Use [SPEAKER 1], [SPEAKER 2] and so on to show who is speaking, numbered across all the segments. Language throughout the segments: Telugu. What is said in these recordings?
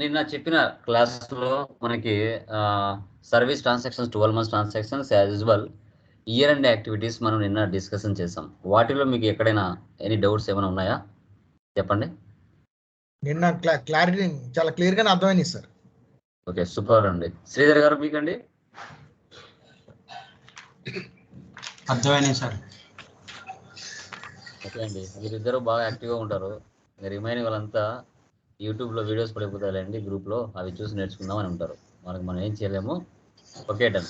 [SPEAKER 1] నిన్న చెప్పిన క్లాస్లో మనకి service transactions 12 months transactions as usual year and activities మనం నిన్న డిస్కషన్ చేసాం. వాటిలో మీకు ఎక్కడైనా ఎనీ డౌట్స్ ఏమైనా ఉన్నాయా చెప్పండి.
[SPEAKER 2] నిన్న క్లారిటీ చాలా క్లియర్ గానే అర్థమైంది సార్.
[SPEAKER 1] ఓకే, సూపర్ అండి. శ్రీధర్ గారు మీకండి
[SPEAKER 3] అర్థమైంది సార్.
[SPEAKER 1] ఓకే అండి, మీరిద్దరు బాగా యాక్టివ్గా ఉంటారు. రిమైనింగ్ వాళ్ళంతా యూట్యూబ్లో వీడియోస్ పడిపోతాయండి గ్రూప్లో, అవి చూసి నేర్చుకుందామని ఉంటారు. మనం ఏం చేయలేము. Okay, done.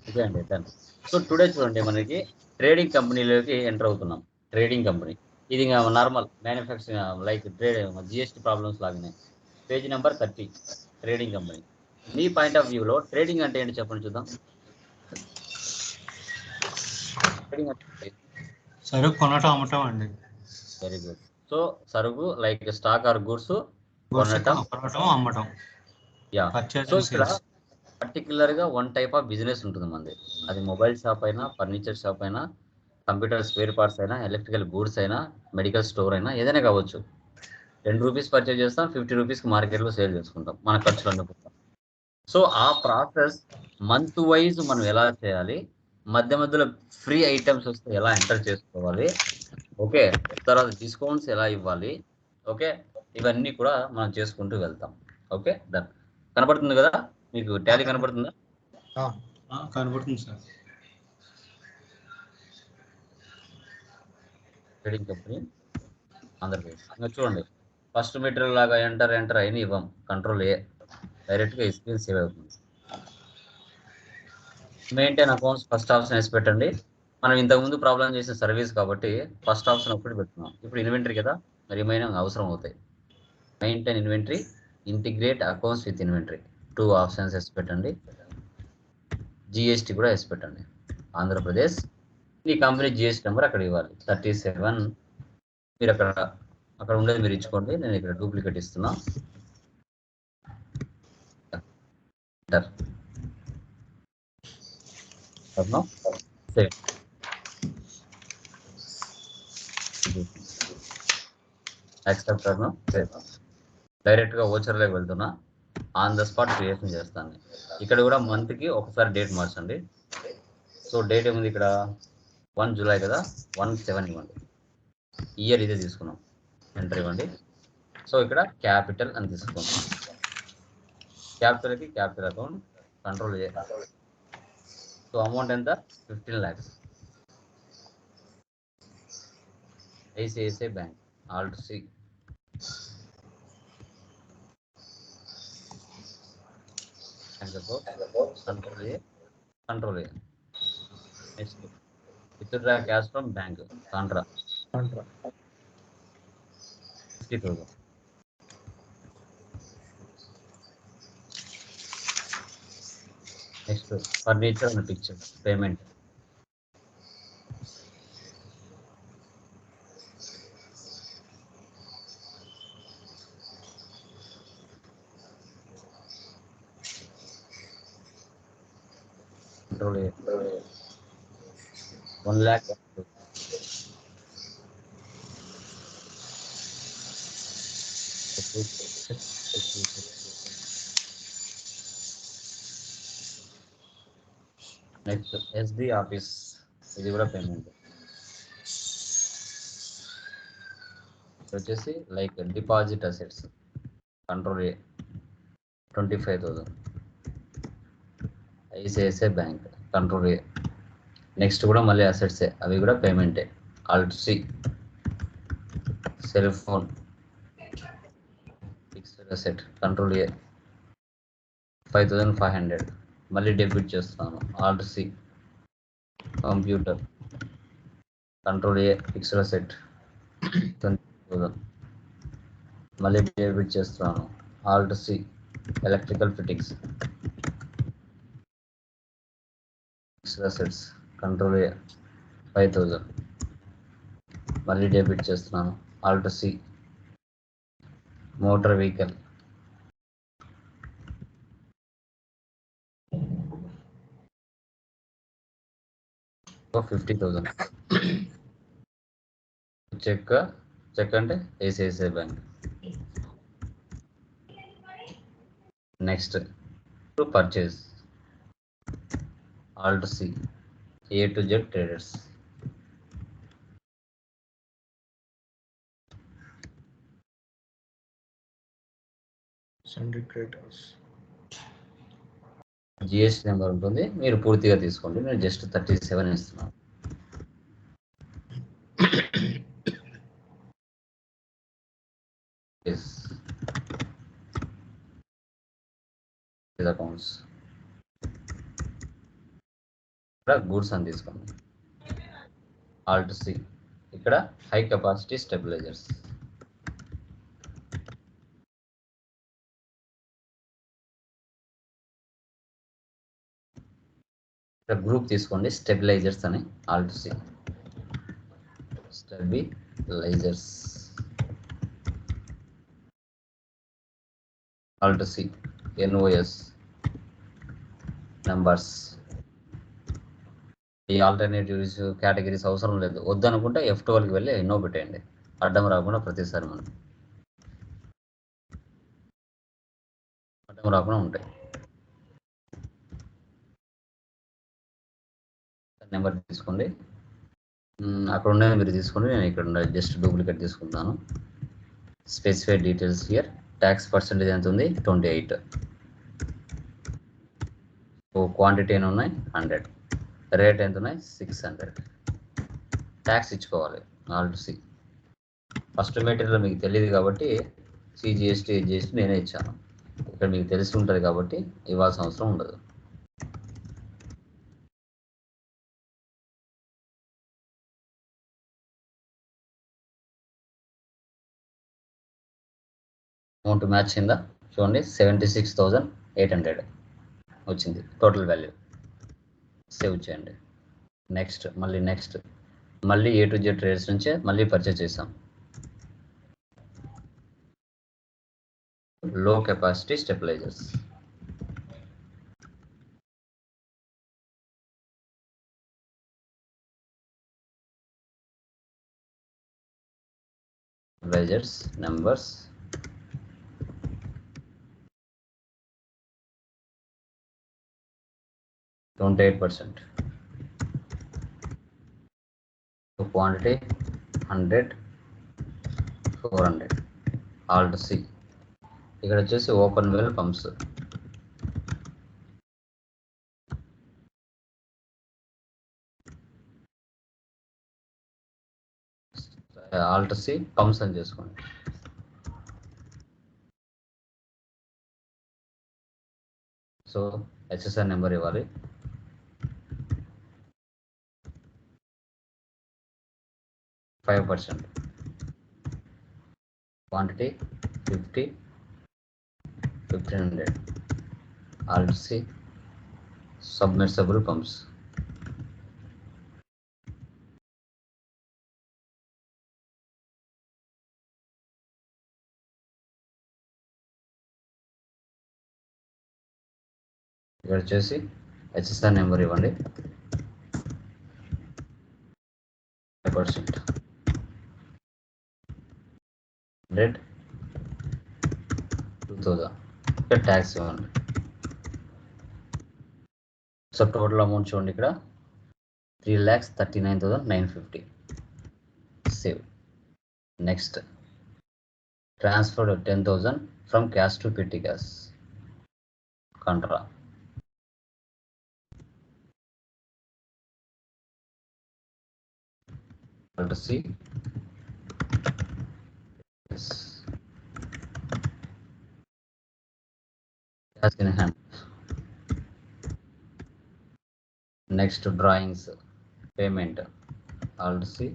[SPEAKER 1] ఓకే అండి, డన్. సో టుడే చూడండి, మనకి ట్రేడింగ్ కంపెనీలోకి ఎంటర్ అవుతున్నాం. ట్రేడింగ్ కంపెనీ ఇది normal manufacturing like GST problems లాగానే. Page number 30 trading company. మీ పాయింట్ ఆఫ్ వ్యూలో ట్రేడింగ్ అంటే ఏంటి చెప్పండి చూద్దాం. ట్రేడింగ్ అంటే
[SPEAKER 3] సరుకు కొనటం అమ్మటం అండి.
[SPEAKER 1] Very good. సో సరుకు లైక్ స్టాక్ ఆర్ గుడ్స్ కొనటం
[SPEAKER 3] అమ్మటం.
[SPEAKER 1] యా. సో ఇక్కడ పర్టికులర్గా వన్ టైప్ ఆఫ్ బిజినెస్ ఉంటుంది మనది. అది మొబైల్ షాప్ అయినా, ఫర్నిచర్ షాప్ అయినా, కంప్యూటర్ స్పేర్ పార్ట్స్ అయినా, ఎలక్ట్రికల్ గూడ్స్ అయినా, మెడికల్ స్టోర్ అయినా, ఏదైనా కావచ్చు. 10 రూపీస్ పర్చేజ్ చేస్తాం, 50 రూపీస్కి మార్కెట్లో సేల్ చేసుకుంటాం, మన ఖర్చులు అనుకుంటాం. సో ఆ ప్రాసెస్ మంత్ వైజ్ మనం ఎలా చేయాలి, మధ్య మధ్యలో ఫ్రీ ఐటమ్స్ వస్తే ఎలా ఎంటర్ చేసుకోవాలి, ఓకే, తర్వాత డిస్కౌంట్స్ ఎలా ఇవ్వాలి, ఓకే, ఇవన్నీ కూడా మనం చేసుకుంటూ వెళ్తాం. Okay, done. కనపడుతుంది కదా మీకు? టాలీ కనపడుతుందా?
[SPEAKER 3] కనపడుతుంది సార్.
[SPEAKER 1] Trading company Andhra Pradesh. ఇంకా చూడండి, ఫస్ట్ మెటీరియల్ లాగా ఎంటర్ అయిన ఇవ్వం, కంట్రోల్ ఏ, డైరెక్ట్గా స్క్రీన్ సేవ్ అవుతుంది. మెయింటైన్ అకౌంట్స్ ఫస్ట్ ఆప్షన్ వేసి పెట్టండి. మనం ఇంతకుముందు ప్రాబ్లం చేసిన సర్వీస్ కాబట్టి ఫస్ట్ ఆప్షన్ ఒకటి పెట్టుకున్నాం. ఇప్పుడు ఇన్వెంటరీ కదా, రిమైనింగ్ అవసరం అవుతాయి. Maintain inventory, integrate accounts with inventory, 2 options వేసి పెట్టండి. జిఎస్టీ కూడా వేసి పెట్టండి. ఆంధ్రప్రదేశ్, ఈ కంపెనీ జిఎస్టీ నెంబర్ అక్కడ ఇవ్వాలి 37. మీరు అక్కడ ఉండేది మీరు ఇచ్చుకోండి, నేను ఇక్కడ డూప్లికేట్ ఇస్తున్నా. డైరెక్ట్గా ఓచర్లోకి వెళ్తున్నా, ఆన్ ద స్పాట్ క్రియేషన్ చేస్తాను. ఇక్కడ కూడా మంత్కి ఒకసారి డేట్ మార్చండి. సో డేట్ ఏముంది ఇక్కడ, 1 జూలై కదా, 1/7 ఇవ్వండి. ఇయర్ ఇదే తీసుకున్నాం, ఎంటర్ ఇవ్వండి. సో ఇక్కడ క్యాపిటల్ అని తీసుకున్నాం. క్యాపిటల్కి క్యాపిటల్ అకౌంట్, కంట్రోల్ చేయాలి. సో అమౌంట్ ఎంత, 15 lakhs. ICICI bank, alt C. Control A. Next withdraw cash from bank, contra 50,000. Next furniture and picture payment, control 1 lakh. Next SD office, ఇది కూడా పేమెంట్ వచ్చేసి like deposit assets, control A 25,000. ICICI bank, control A. Next కూడా మళ్ళీ అసెట్సే, అవి కూడా పేమెంటే, alt C. Cell phone fixed asset, control A 5,500, మళ్ళీ డెబిట్ చేస్తాను, alt C. Computer, control A fixed asset 20,000, మళ్ళీ డెబిట్ చేస్తాను, alt C. Electrical fittings fixed assets, control A 5,000, మళ్ళీ డెబిట్ చేస్తున్నాను, alt C. Motor vehicle 50,000. Check అంటే ICICI bank. Next to purchase alt C A to Z traders.
[SPEAKER 2] Sundry creditors.
[SPEAKER 1] GST number ఉంటుంది, మీరు పూర్తిగా తీసుకోండి. నేను జస్ట్ 37 ఇస్తున్నాను. అకౌంట్స్ ఇక్కడ గూడ్స్ అని తీసుకోండి. ఆల్ట్ సి ఇక్కడ హై కెపాసిటీ స్టెబిలైజర్స్. ఇక్కడ గ్రూప్ తీసుకోండి, స్టెబిలైజర్స్ అని. Alt C stabilizers. Alt C NOS numbers. ఈ ఆల్టర్నేటివ్స్ కేటగిరీస్ అవసరం లేదు. వద్దనుకుంటే F12కి వెళ్ళి ఎన్నో పెట్టేయండి, అడ్డం రాకుండా. ప్రతిసారి మనం అడ్డం రాకుండా ఉంటాయి. నెంబర్ తీసుకోండి, అక్కడ ఉండేది మీరు తీసుకోండి. నేను ఇక్కడ జస్ట్ డూప్లికేట్ తీసుకుంటాను. Specified details here. Tax percentage ఎంత ఉంది? 28. సో క్వాంటిటీ ఎన్ని ఉన్నాయి? 100. రేట్ ఎంత ఉన్నాయి? 600. ట్యాక్స్ ఇచ్చుకోవాలి. Alt C. ఫస్ట్ మెటీరియల్ మీకు తెలియదు కాబట్టి సిజిఎస్టీ జిఎస్టీ నేనే ఇచ్చాను. ఇక్కడ మీకు తెలిసి ఉంటుంది కాబట్టి ఇవ్వాల్సిన అవసరం ఉండదు. అమౌంట్ మ్యాచ్ అయిందా చూడండి. 76,800 వచ్చింది టోటల్ వాల్యూ. సేవ్ చేయండి. నెక్స్ట్ మళ్ళీ ఏ టు జెడ్ ట్రేడర్స్ నుంచే మళ్ళీ పర్చేస్ చేసాం. లో capacity stabilisers. Stabilisers numbers. %28. Quantity 100, 400. Alt C. ఇక్కడ వచ్చేసి open well pumps. Alt C pumps అని చేసుకోండి. సో HSR నెంబర్ ఇవ్వాలి. 5%. Quantity 50, 1500. Alt C submersible pumps. ఇక్కడ వచ్చేసి HSR నెంబర్ ఇవ్వండి. 5%. 100, 2000. ఇక్కడ ట్యాక్స్ ఇవ్వండి. సో టోటల్ అమౌంట్ చూడండి ఇక్కడ 3,39,950. Save. Next transferred 10,000 from cash to పెట్టి cash. కంట్రా. Alt C. Yes. Cash in hand. Next drawings payment. Alt C.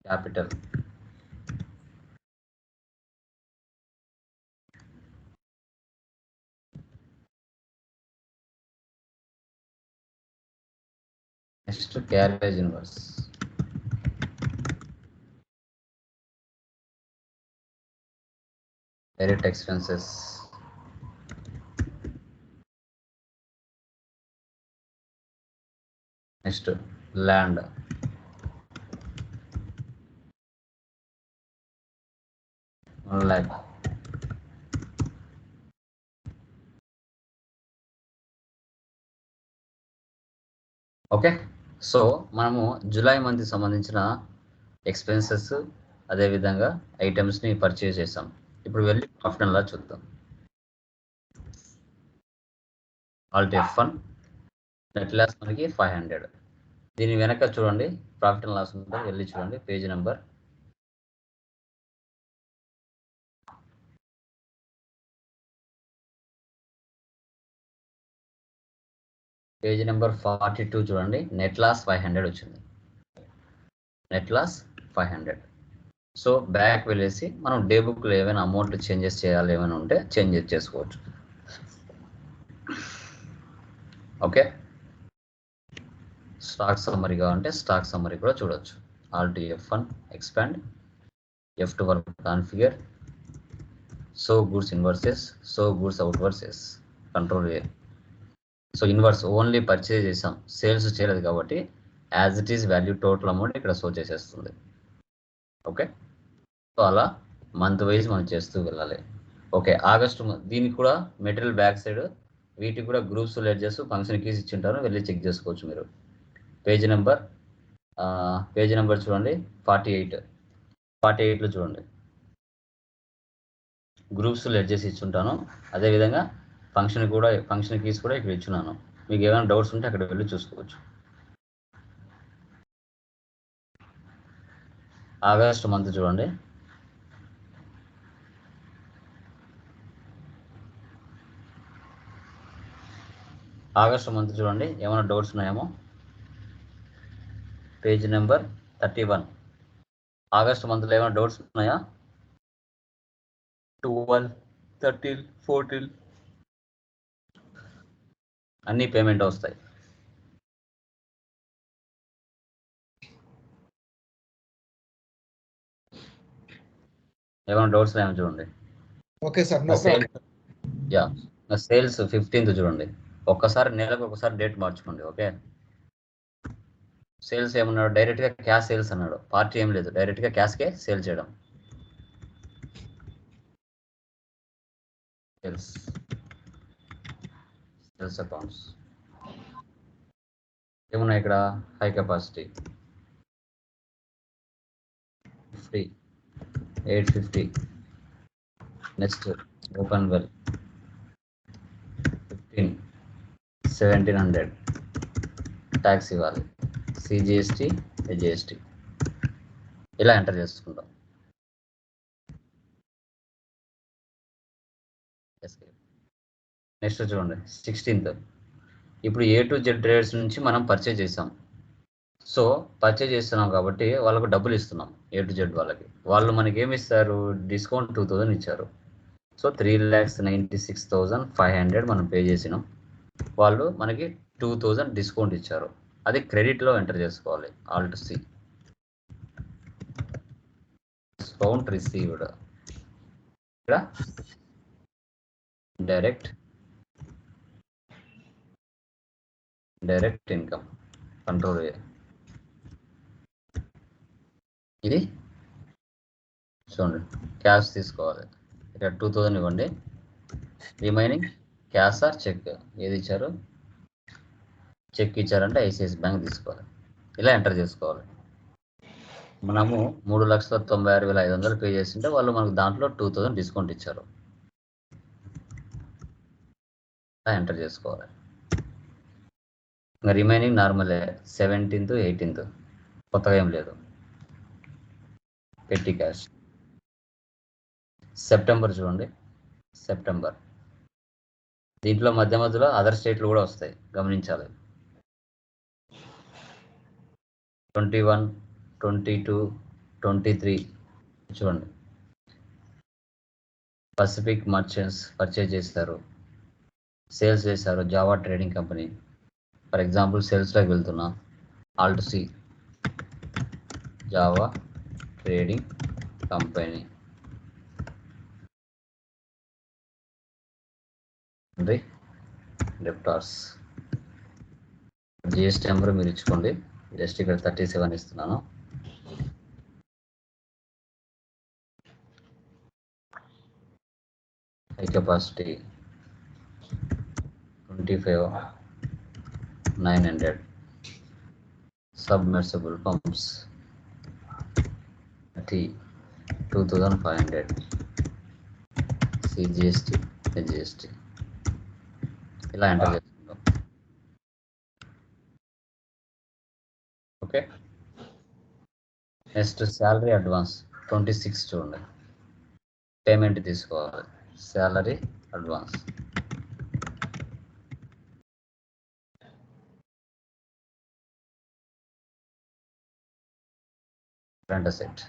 [SPEAKER 1] Capital. Next carriage inverse. Direct expenses. Next land. 1 lakh. Okay, so మనము జూలై మంత్ సంబంధించిన ఎక్స్పెన్సెస్ అదేవిధంగా ఐటమ్స్ని పర్చేజ్ చేసాం. ఇప్పుడు వెళ్ళి ప్రాఫిట్ అండ్ లాస్ చూద్దాం. ఆల్ట్ F1, నెట్ లాస్ మనకి 500. దీని వెనక చూడండి ప్రాఫిట్ అండ్ లాస్ ఉంటుంది, వెళ్ళి చూడండి పేజ్ నెంబర్ 42 చూడండి. నెట్ లాస్ 500 వచ్చింది. Net loss 500. సో బ్యాక్ వెళ్ళేసి మనం డే బుక్లో ఏమైనా అమౌంట్ చేంజెస్ చేయాలి, ఏమైనా ఉంటే చేంజెస్ చేసుకోవచ్చు. ఓకే, స్టాక్ సమ్మరీ కావాలంటే స్టాక్ సమ్మరీ కూడా చూడవచ్చు. ఆల్ట్ F1 ఎక్స్పాండ్, F2 వరకు configure, so goods inwards, so goods outwards, control A. So inward only purchase చేసాం, సేల్స్ చేయలేదు కాబట్టి as it is value total amount ఇక్కడ షో చేసేస్తుంది. ఓకే, సో అలా మంత్ వైజ్ మనం చేస్తూ వెళ్ళాలి. ఓకే, ఆగస్టు దీనికి కూడా మెటీరియల్ బ్యాక్ సైడ్ వీటికి కూడా గ్రూప్స్ లెడ్జెస్ ఫంక్షన్ కీస్ ఇచ్చింటారు, వెళ్ళి చెక్ చేసుకోవచ్చు మీరు. పేజ్ నెంబర్ చూడండి 48లో చూడండి గ్రూప్స్ లెడ్జెస్ ఇచ్చుంటాను. అదేవిధంగా ఫంక్షన్ కీస్ కూడా ఇక్కడ ఇచ్చున్నాను. మీకు ఏమైనా డౌట్స్ ఉంటే అక్కడ వెళ్ళి చూసుకోవచ్చు. ఆగస్ట్ మంత్ చూడండి, ఏమైనా డౌట్స్ ఉన్నాయేమో. Page number 31. ఆగస్ట్ మంత్లో ఏమైనా డౌట్స్ ఉన్నాయా? 12, 13, 14 అన్ని పేమెంట్ వస్తాయి. ఏమైనా డౌట్స్ ఏమో చూడండి.
[SPEAKER 2] ఓకే సార్,
[SPEAKER 1] సేల్స్ 15th చూడండి. ఒక్కసారి నెలకు ఒకసారి డేట్ మార్చుకోండి. ఓకే, సేల్స్ ఏమన్నాడు? డైరెక్ట్గా క్యాష్ సేల్స్ అన్నాడు. పార్టీ ఏం లేదు, డైరెక్ట్గా క్యాష్కే సేల్ చేయడం. సేల్స్ అకౌంట్స్ ఏమున్నాయి ఇక్కడ? High capacity 50, 850. Next open well 15, 1700. Tax ఇవ్వాలి, CGST, GST ఇలా ఎంటర్ చేసుకుంటాం. నెక్స్ట్ చూడండి 16th. ఇప్పుడు A to Z ట్రేడర్స్ నుంచి మనం పర్చేజ్ చేసాం. సో పర్చేజ్ చేస్తున్నాం కాబట్టి వాళ్ళకు డబ్బులు ఇస్తున్నాం. A to Z వాళ్ళకి, వాళ్ళు మనకి ఏమి ఇస్తారు? డిస్కౌంట్ 2000 ఇచ్చారు. సో 3,96,500 మనం పే చేసినాం. వాళ్ళు మనకి 2000 డిస్కౌంట్ ఇచ్చారు. అది క్రెడిట్లో ఎంటర్ చేసుకోవాలి. Alt C, discount received. ఇక్కడ డైరెక్ట్ ఇన్కమ్, కంట్రోల్ A. ఇది చూడండి, క్యాష్ తీసుకోవాలి. ఇక్కడ 2000 ఇవ్వండి, రిమైనింగ్ క్యాష్ ఆర్ చెక్ ఏది ఇచ్చారు? చెక్ ఇచ్చారంటే ICICI బ్యాంక్ తీసుకోవాలి. ఇలా ఎంటర్ చేసుకోవాలి. మనము 3,96,500 పే చేస్తుంటే వాళ్ళు మనకు దాంట్లో 2000 డిస్కౌంట్ ఇచ్చారు. ఎంటర్ చేసుకోవాలి. ఇంకా రిమైనింగ్ నార్మలే, 17th, 18th కొత్తగా ఏం లేదు. పెట్టి క్యాష్. సెప్టెంబర్ చూడండి, దీంట్లో మధ్యలో అదర్ స్టేట్లు కూడా వస్తాయి, గమనించాలి. 21, 22, 23 చూడండి. పసిఫిక్ మర్చెంట్స్ పర్చేజ్ చేస్తారు, సేల్స్ చేశారు. Java trading company for example సేల్స్లోకి వెళ్తున్నా, alt C, Java trading company. Debtors GST number మీరు ఇచ్చుకోండి. జస్ట్ ఇక్కడ 37 ఇస్తున్నాను. high capacity 25,900. Submersible pumps 2,500. CGST, HGST ఇలా ఎంటర్ చేసుకుంటాం. ఓకే, నెక్స్ట్ శాలరీ అడ్వాన్స్ 26 చూడండి. పేమెంట్ తీసుకోవాలి. Salary advance rent asset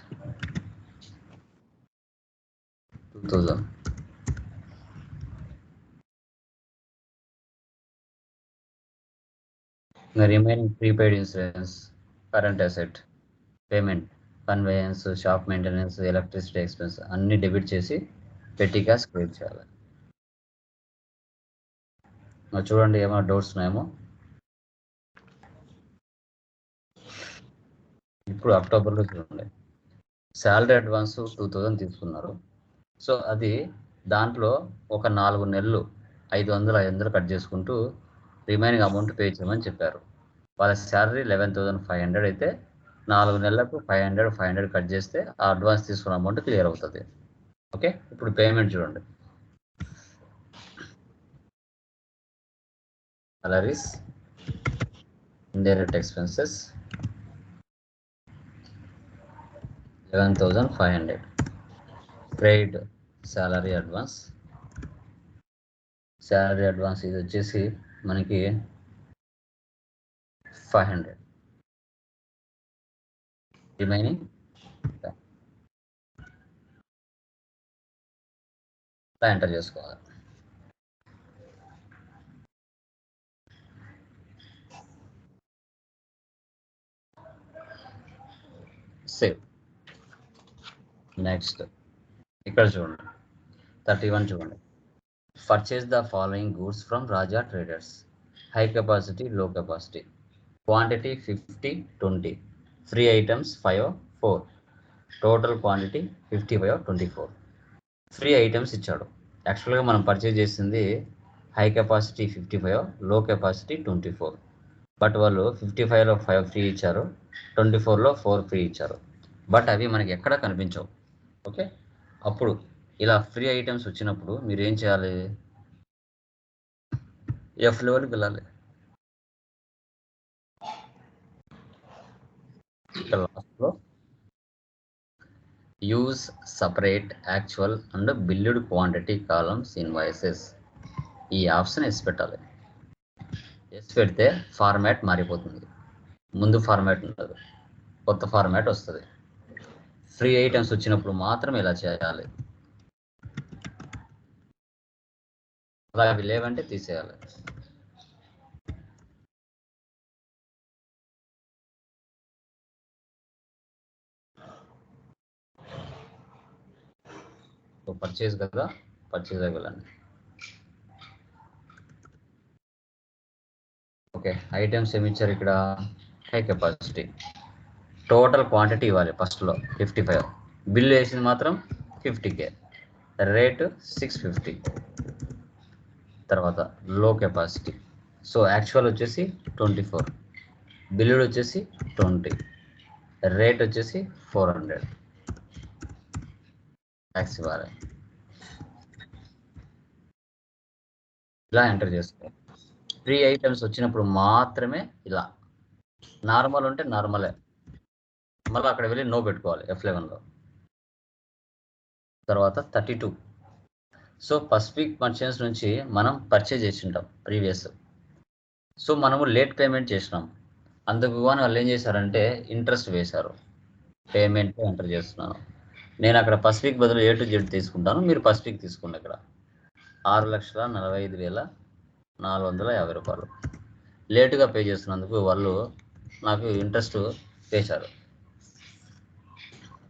[SPEAKER 1] 2,000. Remaining prepaid insurance, current asset, payment, conveyance, shop maintenance, electricity expense అన్ని డెబిట్ చేసి పెట్టి క్యాష్ క్రియేట్ చేయాలి. చూడండి ఏమైనా డౌట్స్ ఉన్నాయేమో. ఇప్పుడు అక్టోబర్లో చూడండి, శాలరీ అడ్వాన్స్ 2,000 తీసుకున్నారు. సో అది దాంట్లో ఒక 4 నెలలు 500 కట్ చేసుకుంటూ రిమైనింగ్ అమౌంట్ పే చేయమని చెప్పారు. వాళ్ళ శాలరీ 11,500 అయితే 4 నెలలకు 500 కట్ చేస్తే ఆ అడ్వాన్స్ తీసుకున్న అమౌంట్ క్లియర్ అవుతుంది. ఓకే, ఇప్పుడు పేమెంట్ చూడండి. salaries, indirect expenses 11,500. Paid salary advance ఇది వచ్చేసి మనకి 500. రిమైనింగ్ ఎంటర్ చేసుకోవాలి. సేవ్. నెక్స్ట్ ఇక్కడ చూడండి 31 చూడండి. Purchase the following goods from Raja traders. High capacity, low capacity, quantity 50, 20, free items 5, 4, total quantity 55, 24. Free items ఇచ్చాడు. యాక్చువల్గా మనం పర్చేజ్ చేసింది హై కెపాసిటీ 55, లో కెపాసిటీ 24. బట్ వాళ్ళు 55లో 5 ఫ్రీ ఇచ్చారు, 24లో 4 ఫ్రీ ఇచ్చారు. బట్ అవి మనకి ఎక్కడ కనిపించవు. ఓకే, అప్పుడు ఇలా ఫ్రీ ఐటమ్స్ వచ్చినప్పుడు మీరు ఏం చేయాలి? ఎఫ్ లెవెల్కి వెళ్ళాలి. లాస్ట్లో use separate actual and billed quantity columns invoices. ఈ ఆప్షన్ ఎస్ పెట్టాలి. ఎస్ పెడితే ఫార్మాట్ మారిపోతుంది. ముందు ఫార్మాట్ ఉండదు, కొత్త ఫార్మాట్ వస్తుంది. ఫ్రీ ఐటమ్స్ వచ్చినప్పుడు మాత్రం ఇలా చేయాలి. అలా అవి లేవంటే తీసేయాలి. పర్చేజ్ కదా, పర్చేజ్ వెళ్ళండి. ఓకే, ఐటమ్స్ ఏమి ఇచ్చారు ఇక్కడ? High capacity. టోటల్ క్వాంటిటీ ఇవ్వాలి ఫస్ట్లో 55. బిల్లు వేసింది మాత్రం 50K. రేటు 650. తర్వాత లో కెపాసిటీ. సో యాక్చువల్ వచ్చేసి 24, బిల్లుడు వచ్చేసి 20, రేట్ వచ్చేసి 400. ట్యాక్స్ ఇవ్వాలి. ఇలా ఎంటర్ చేసుకోవాలి. ఫ్రీ ఐటమ్స్ వచ్చినప్పుడు మాత్రమే ఇలా. నార్మల్ ఉంటే నార్మలే, మళ్ళీ అక్కడ వెళ్ళి నో పెట్టుకోవాలి F11లో. తర్వాత 32. సో పసిఫిక్ మర్చెంట్స్ నుంచి మనం పర్చేజ్ చేసి ఉంటాం ప్రీవియస్. సో మనము లేట్ పేమెంట్ చేసినాం, అందుకు కానీ వాళ్ళు ఏం చేశారంటే ఇంట్రెస్ట్ వేశారు. పేమెంట్ ఎంటర్ చేస్తున్నాను నేను. అక్కడ పసిఫిక్ బదులు A to Z తీసుకుంటాను, మీరు పసిఫిక్ తీసుకోండి. ఇక్కడ 6,45,450 రూపాయలు లేటుగా పే చేస్తున్నందుకు వాళ్ళు నాకు ఇంట్రెస్ట్ వేశారు.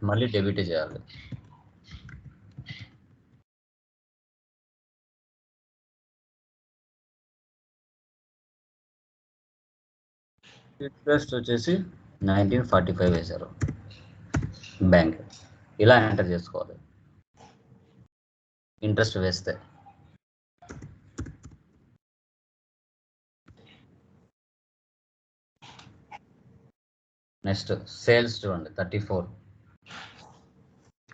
[SPEAKER 1] మళ్ళీ డెబిట్ చేయాలి. ఇంట్రెస్ట్ వచ్చేసి 1945 వేశారు బ్యాంక్. ఇలా ఎంటర్ చేసుకోవాలి ఇంట్రెస్ట్ వేస్తే. నెక్స్ట్ సేల్స్ చూడండి 34.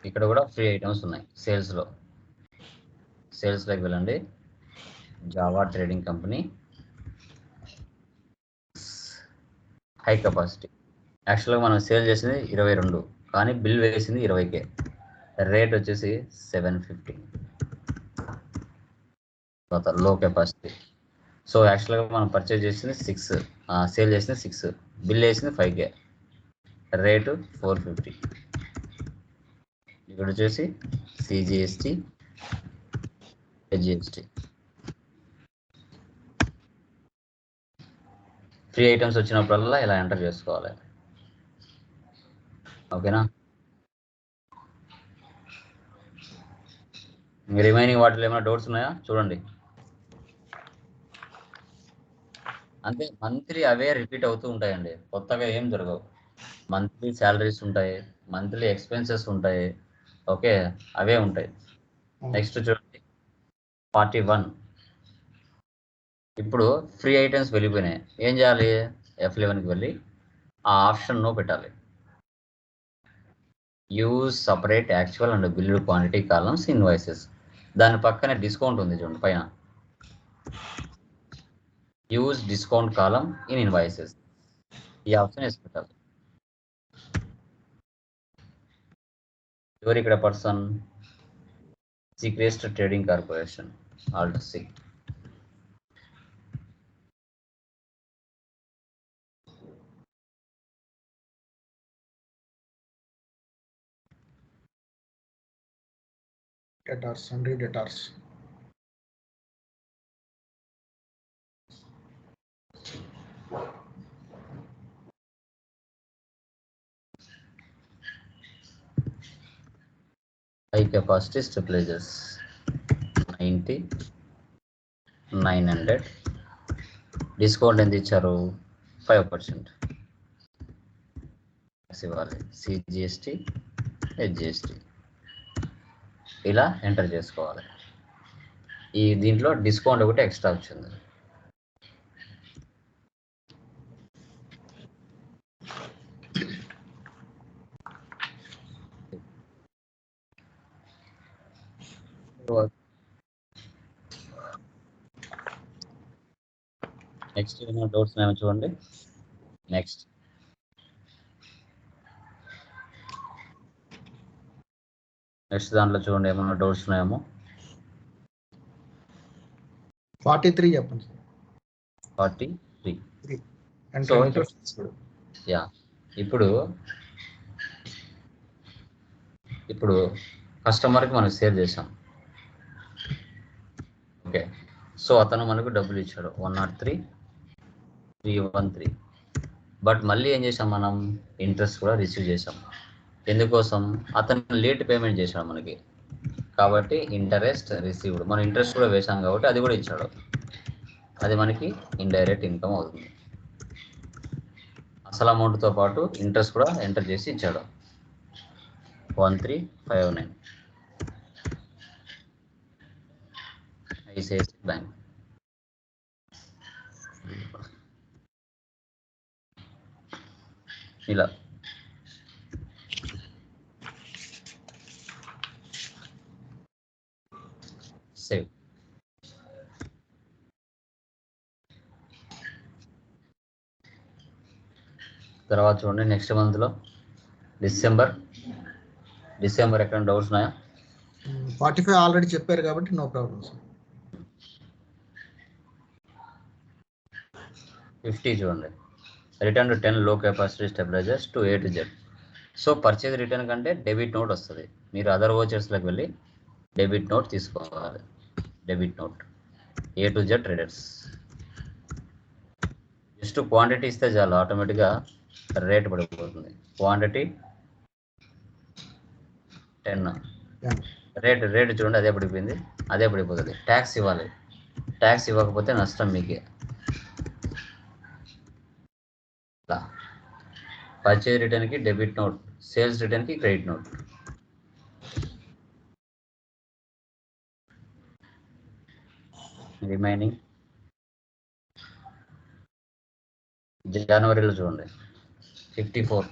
[SPEAKER 1] ఇక్కడ కూడా ఫ్రీ ఐటమ్స్ ఉన్నాయి సేల్స్లో. సేల్స్లోకి వెళ్ళండి. Java trading company, high capacity. యాక్చువల్గా మనం సేల్ చేసింది 22, కానీ బిల్ వేసింది 20K. రేట్ వచ్చేసి 750. తర్వాత లో కెపాసిటీ. సో యాక్చువల్గా మనం పర్చేజ్ చేసింది 6, సేల్ చేసింది 6, బిల్ వేసింది 5K, రేటు 450. ఇక్కడ వచ్చేసి CGST, HGST. ఫ్రీ ఐటమ్స్ వచ్చినప్పుడల్లా ఇలా ఎంటర్ చేసుకోవాలి. ఓకేనా? రిమైనింగ్ వాటిలో ఏమైనా డౌట్స్ ఉన్నాయా చూడండి. అంటే మంత్లీ అవే రిపీట్ అవుతూ ఉంటాయండి, కొత్తగా ఏం జరగవు. మంత్లీ శాలరీస్ ఉంటాయి, మంత్లీ ఎక్స్పెన్సెస్ ఉంటాయి. ఓకే, అవే ఉంటాయి. నెక్స్ట్ చూడండి 41. ఇప్పుడు ఫ్రీ ఐటమ్స్ వెళ్ళిపోయినాయి. ఏం చేయాలి? F11కి వెళ్ళి ఆ ఆప్షన్ నో పెట్టాలి. Use separate actual and build quantity columns invoices. దాని పక్కనే డిస్కౌంట్ ఉంది చూడండి పైన. Use discount column in invoices, ఈ ఆప్షన్ వేసి పెట్టాలి. ఎవరు ఇక్కడ person? Seacrest trading corporation, Alt C.
[SPEAKER 2] Debtors, sundry debtors.
[SPEAKER 1] High capacity stabilisers 90, 900. Discount ఎంత ఇచ్చారు? 5% ఇవ్వాలి. CGST, HGST ఇలా ఎంటర్ చేసుకోవాలి. ఈ దీంట్లో డిస్కౌంట్ ఒకటి ఎక్స్ట్రా వచ్చింది. నెక్స్ట్ ఏమైనా డౌట్స్ ఉన్నాయో చూడండి. నెక్స్ట్ దాంట్లో చూడండి ఏమైనా డౌట్స్ ఉన్నాయేమో.
[SPEAKER 2] 43 చెప్పండి.
[SPEAKER 1] 43.
[SPEAKER 2] సో
[SPEAKER 1] యా, ఇప్పుడు కస్టమర్కి మనం సేల్ చేసాం. ఓకే, సో అతను మనకు డబ్బులు ఇచ్చాడు 103,313. బట్ మళ్ళీ ఏం చేసాం మనం? ఇంట్రెస్ట్ కూడా రిసీవ్ చేసాం. ఎందుకోసం? అతను లేట్ పేమెంట్ చేశాడు మనకి, కాబట్టి ఇంట్రెస్ట్ రిసీవ్డ్. మనం ఇంట్రెస్ట్ కూడా వేసాం కాబట్టి అది కూడా ఇచ్చాడు. అది మనకి ఇండైరెక్ట్ ఇన్కమ్ అవుతుంది. అసలు అమౌంట్తో పాటు ఇంట్రెస్ట్ కూడా ఎంటర్ చేసి ఇచ్చాడు 1359. ICICI bank. ఇలా సేవ్. తర్వాత చూడండి నెక్స్ట్ మంత్లో డిసెంబర్ ఎక్కడ డౌట్స్ ఉన్నాయా?
[SPEAKER 2] 45 ఆల్రెడీ చెప్పారు కాబట్టి నో ప్రాబ్లం సార్.
[SPEAKER 1] 50 చూడండి, రిటర్న్ టు 10 లో capacity stabilisers to A to Z. So purchase return కంటే డెబిట్ నోట్ వస్తుంది. మీరు అదర్ వోచర్స్లోకి వెళ్ళి డెబిట్ నోట్ తీసుకోవాలి. Debit note A to Z traders. Just quantity ఇస్తే చాలు, ఆటోమేటిక్గా రేట్ పడిపోతుంది. క్వాంటిటీ 10, రేట్ చూడండి అదే పడిపోయింది, అదే పడిపోతుంది. ట్యాక్స్ ఇవ్వాలి. ట్యాక్స్ ఇవ్వకపోతే నష్టం మీకే. పర్చేజ్ రిటర్న్కి డెబిట్ నోట్, సేల్స్ రిటర్న్కి క్రెడిట్ నోట్. రిమైనింగ్ జనవరిలో చూడండి 54.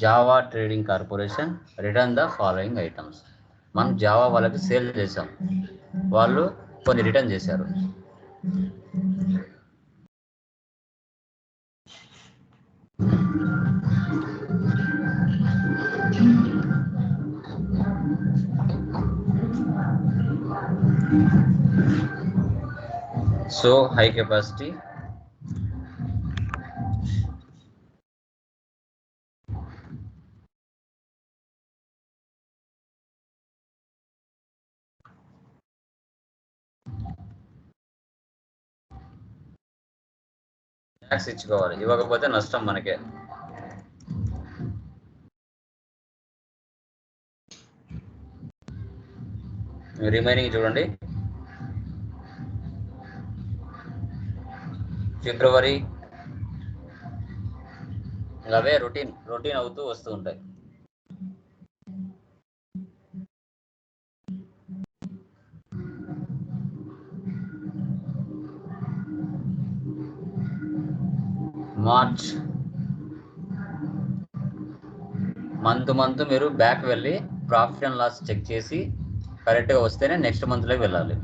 [SPEAKER 1] Java trading corporation return the following items. మనం జావా వాళ్ళకి సేల్ చేసాం, వాళ్ళు కొన్ని రిటర్న్ చేశారు. సో హై కెపాసిటీ, ట్యాక్స్ ఇచ్చుకోవాలి, ఇవ్వకపోతే నష్టం మనకే. రిమైనింగ్ చూడండి, ఫిబ్రవరి అవే రొటీన్ అవుతూ వస్తూ ఉంటాయి. మార్చ్ మంత్ మీరు బ్యాక్ వెళ్ళి ప్రాఫిట్ అండ్ లాస్ చెక్ చేసి కరెక్ట్గా వస్తేనే నెక్స్ట్ మంత్లోకి వెళ్ళాలి.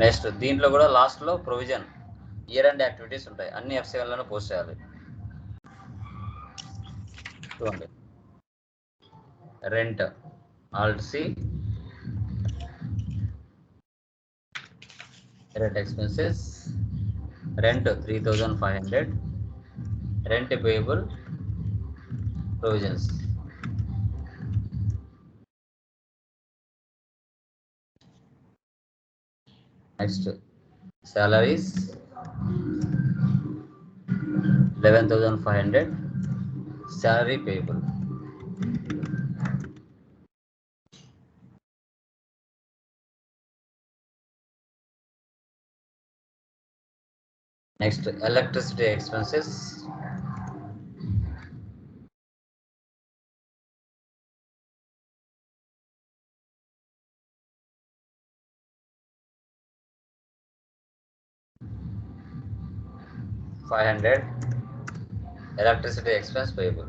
[SPEAKER 1] నెక్స్ట్ దీంట్లో కూడా లాస్ట్లో ప్రొవిజన్ ఇయర్ అండ్ యాక్టివిటీస్ ఉంటాయి, అన్ని F7లోనే పోస్ట్ చేయాలి. చూడండి, rent alt C, rent expenses, rent 3500, rent payable, provisions. Next salaries 11,500, salary payable. Next electricity expenses, $500, electricity expense payable.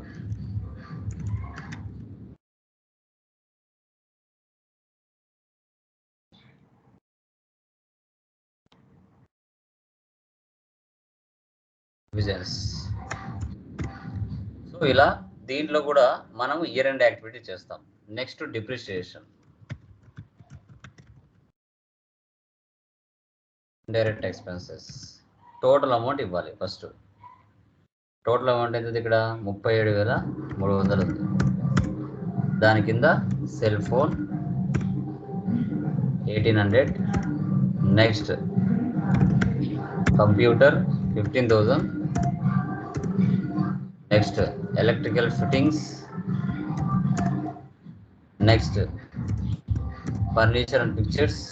[SPEAKER 1] Provisions. So ఇలా దీంట్లో కూడా మనం ఇయర్ ఎండ్ యాక్టివిటీ చేస్తాం. Next depreciation, direct expenses, total amount ఇవ్వాలి. ఫస్ట్ టోటల్ అమౌంట్ ఎంత ఇక్కడ 37,300 ఉంది. దాని కింద cell phone 1800, next computer 15,000, next electrical fittings, next furniture and pictures,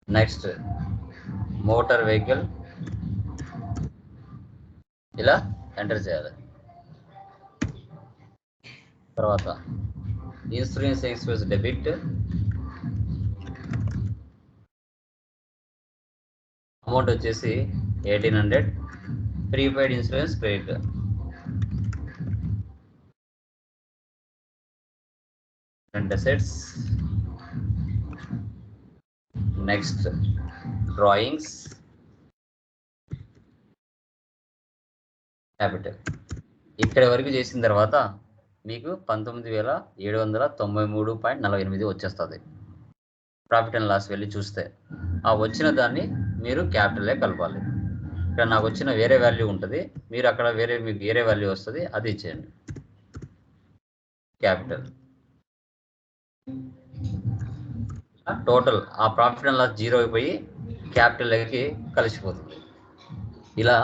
[SPEAKER 1] next motor vehicle. ఇలా ఎంటర్ చేయాలి. తర్వాత ఇన్సూరెన్స్ ఎక్స్పెన్స్ డెబిట్, అమౌంట్ వచ్చేసి 1800, prepaid insurance credit. And assets, next drawings, capital. ఇక్కడ వరకు చేసిన తర్వాత మీకు 19,793.48 వచ్చేస్తుంది. ప్రాఫిట్ అండ్ లాస్ వెళ్ళి చూస్తే ఆ వచ్చిన దాన్ని మీరు క్యాపిటలే కలపాలి. ఇక్కడ నాకు వచ్చిన వేరే వాల్యూ ఉంటుంది, మీరు అక్కడ మీకు వేరే వాల్యూ వస్తుంది, అది ఇచ్చేయండి. క్యాపిటల్ టోటల్ ఆ ప్రాఫిట్ అండ్ లాస్ జీరో అయిపోయి క్యాపిటల్కి కలిసిపోతుంది. ఇలా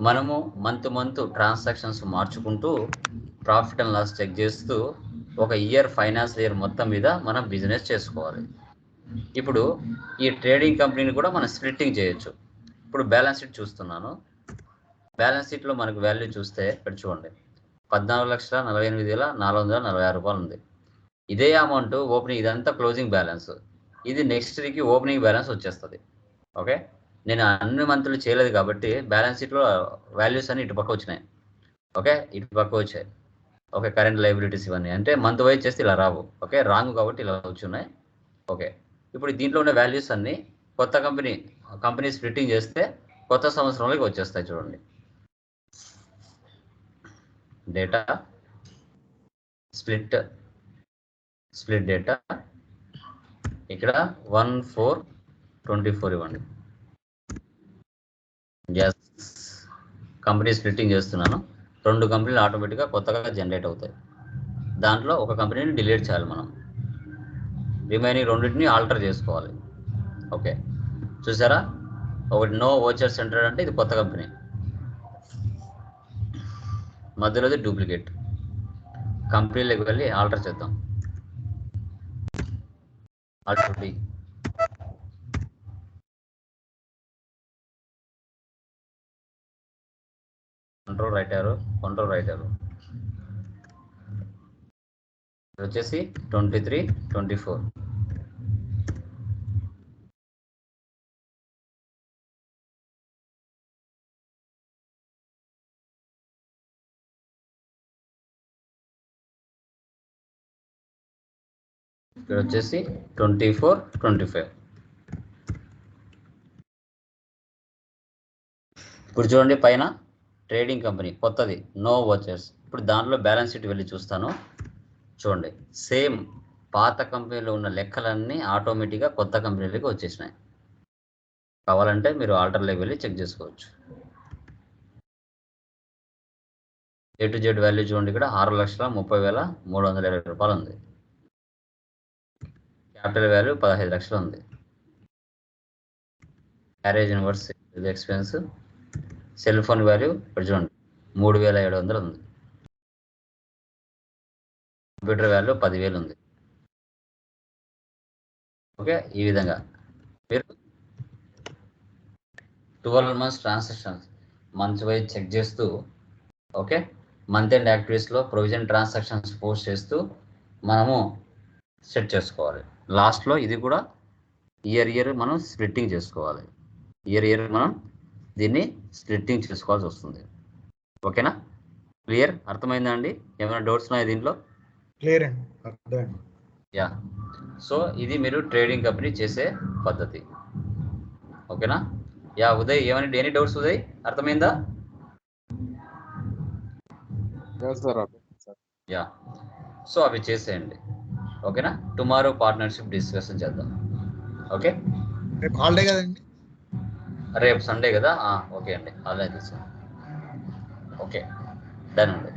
[SPEAKER 1] మనము మంత్ ట్రాన్సాక్షన్స్ మార్చుకుంటూ ప్రాఫిట్ అండ్ లాస్ చెక్ చేస్తూ ఒక ఇయర్ ఫైనాన్షియల్ ఇయర్ మొత్తం మీద మనం బిజినెస్ చేసుకోవాలి. ఇప్పుడు ఈ ట్రేడింగ్ కంపెనీని కూడా మనం స్ప్లిట్టింగ్ చేయొచ్చు. ఇప్పుడు బ్యాలెన్స్ షీట్ చూస్తున్నాను. బ్యాలెన్స్ షీట్లో మనకు వాల్యూ చూస్తే ఇక్కడ చూడండి, 14,48,446 రూపాయలు ఉంది. ఇదే అమౌంట్ ఓపెనింగ్, ఇదంతా క్లోజింగ్ బ్యాలెన్స్, ఇది నెక్స్ట్ వీక్ ఓపెనింగ్ బ్యాలెన్స్ వచ్చేస్తుంది. ఓకే, నేను అన్ని మంత్లు చేయలేదు కాబట్టి బ్యాలెన్స్ షీట్లో వాల్యూస్ అన్ని ఇటు పక్క వచ్చినాయి. ఓకే, ఇటు పక్క వచ్చాయి. ఓకే, కరెంట్ లైబిలిటీస్ ఇవన్నీ అంటే మంత్ వైజ్ చేస్తే ఇలా రావు. ఓకే, రాంగ్ కాబట్టి ఇలా వచ్చున్నాయి. ఓకే, ఇప్పుడు దీంట్లో ఉన్న వాల్యూస్ అన్ని కొత్త కంపెనీ స్ప్లిట్టింగ్ చేస్తే కొత్త సంవత్సరంలోకి వచ్చేస్తాయి. చూడండి, డేటా స్ప్లిట్ డేటా ఇక్కడ 1/4/24 ఇవ్వండి. కంపెనీ స్ప్లిట్టింగ్ చేస్తున్నాను. 2 కంపెనీలు ఆటోమేటిక్గా కొత్తగా జనరేట్ అవుతాయి. దాంట్లో ఒక కంపెనీని డిలీట్ చేయాలి మనం, రిమైనింగ్ రెండింటిని ఆల్టర్ చేసుకోవాలి. ఓకే, చూసారా, ఒకటి నో వోచర్ సెంటర్ అంటే ఇది కొత్త కంపెనీ, మధ్యలోది డూప్లికేట్. కంపెనీలోకి వెళ్ళి ఆల్టర్ చేద్దాం. Alter D, control right arrow వచ్చేసి 23/24. ఇక్కడ వచ్చేసి 24/25. ఇప్పుడు చూడండి, పైన ట్రేడింగ్ కంపెనీ కొత్తది నో వాచర్స్. ఇప్పుడు దాంట్లో బ్యాలెన్స్ షీట్ వెళ్ళి చూస్తాను. చూడండి, సేమ్ పాత కంపెనీలో ఉన్న లెక్కలన్నీ ఆటోమేటిక్గా కొత్త కంపెనీలోకి వచ్చేసినాయి. కావాలంటే మీరు ఆల్టర్లోకి వెళ్ళి చెక్ చేసుకోవచ్చు. A to Z వాల్యూ చూడండి, ఇక్కడ 6,30,320 రూపాయలు ఉంది. క్యాపిటల్ వాల్యూ 15 లక్షలు ఉంది. Carriage inverse expense, cell phone value ఇక్కడ చూడండి 3,700 ఉంది. కంప్యూటర్ వాల్యూ 10,000 ఉంది. ఓకే, ఈ విధంగా మీరు 12 months transactions month wise check చేస్తూ, ఓకే, మంత్ ఎండ్ యాక్టివిటీస్లో ప్రొవిజన్ ట్రాన్సాక్షన్స్ పోస్ట్ చేస్తూ మనము సెట్ చేసుకోవాలి. లాస్ట్లో ఇది కూడా ఇయర్ మనం స్ప్లిట్టింగ్ చేసుకోవాలి. ఇయర్ మనం దీన్ని స్ప్లిట్టింగ్ చేసుకోవాల్సి వస్తుంది. ఓకేనా, క్లియర్, అర్థమైందా అండి? ఏమైనా డౌట్స్ ఉన్నాయా దీంట్లో?
[SPEAKER 2] క్లియర్ అండి, అర్థమైంది.
[SPEAKER 1] యా, సో ఇది మీరు ట్రేడింగ్ కంపెనీ చేసే పద్ధతి. ఓకేనా? యా ఉదయ్, ఏమైనా ఎనీ డౌట్స్ ఉదయ్, అర్థమైందా? యా, సో అవి చేసేయండి. ఓకేనా, టుమారో పార్ట్నర్షిప్ డిస్కషన్ చేద్దాం. ఓకే,
[SPEAKER 2] రేపు హాలిడే కదండి?
[SPEAKER 1] రేపు సండే కదా, ఓకే అండి, హాలిడే తీసుకోండి. ఓకే, డన్ అండి.